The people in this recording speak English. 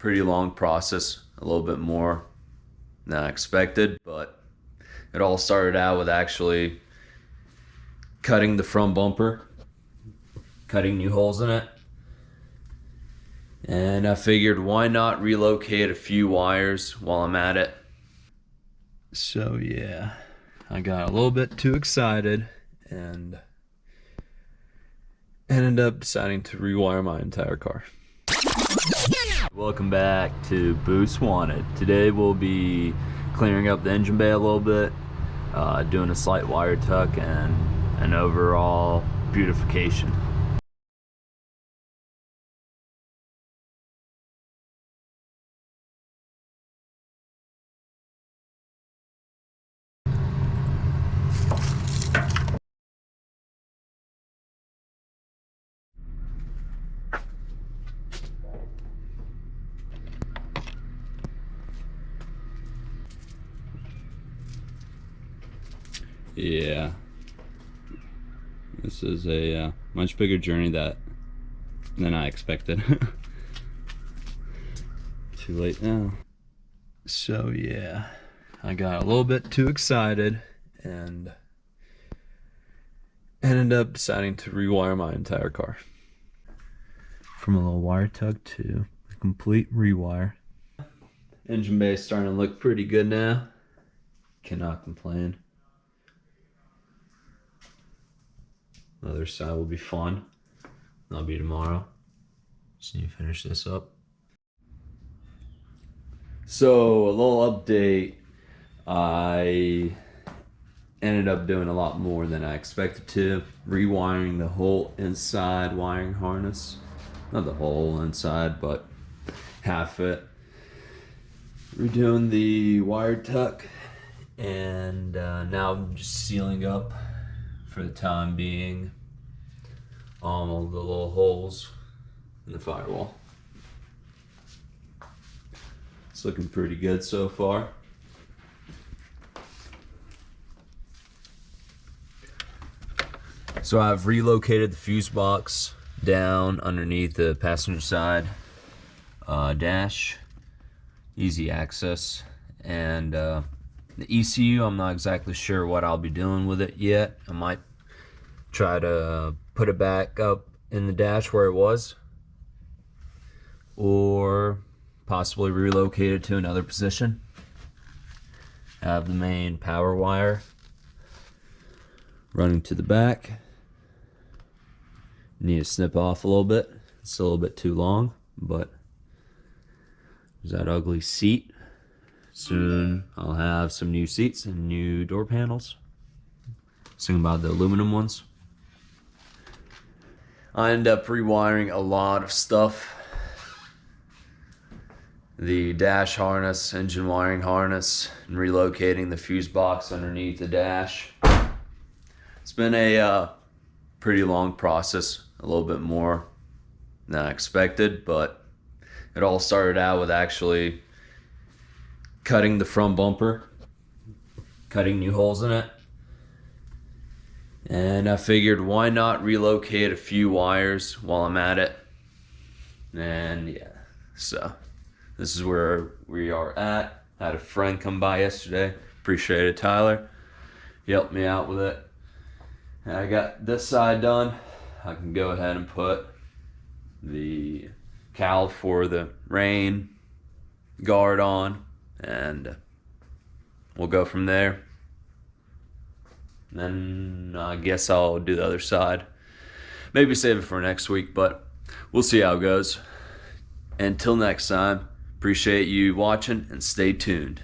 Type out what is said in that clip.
pretty long process, a little bit more than I expected, but it all started out with actually cutting the front bumper, cutting new holes in it. And I figured, why not relocate a few wires while I'm at it? So yeah, I got a little bit too excited and ended up deciding to rewire my entire car. Welcome back to Boost Wanted. Today we'll be clearing up the engine bay a little bit, doing a slight wire tuck and an overall beautification. Yeah, this is a much bigger journey than I expected. Too late now. So yeah, I got a little bit too excited and ended up deciding to rewire my entire car. From a little wire tuck to a complete rewire. Engine bay is starting to look pretty good now. Cannot complain. The other side will be fun. That'll be tomorrow. Just need to finish this up. So a little update. I ended up doing a lot more than I expected to. Rewiring the whole inside wiring harness. Not the whole inside, but half it. Redoing the wire tuck. And now I'm just sealing up for the time being all the little holes in the firewall. It's looking pretty good so far. So I've relocated the fuse box down underneath the passenger side dash, easy access, and the ECU, I'm not exactly sure what I'll be doing with it yet. I might try to put it back up in the dash where it was, or possibly relocate it to another position. I have the main power wire running to the back. Need to snip off a little bit. It's a little bit too long, but there's that ugly seat. Soon I'll have some new seats and new door panels. Thinking about the aluminum ones. I end up rewiring a lot of stuff. The dash harness, engine wiring harness, and relocating the fuse box underneath the dash. It's been a pretty long process, a little bit more than I expected, but it all started out with actually cutting the front bumper, cutting new holes in it. And I figured, why not relocate a few wires while I'm at it? And yeah, so this is where we are at. I had a friend come by yesterday. Appreciate it, Tyler. He helped me out with it. And I got this side done. I can go ahead and put the cowl for the rain guard on, and we'll go from there. Then I guess I'll do the other side. Maybe save it for next week, but we'll see how it goes. Until next time, appreciate you watching and stay tuned.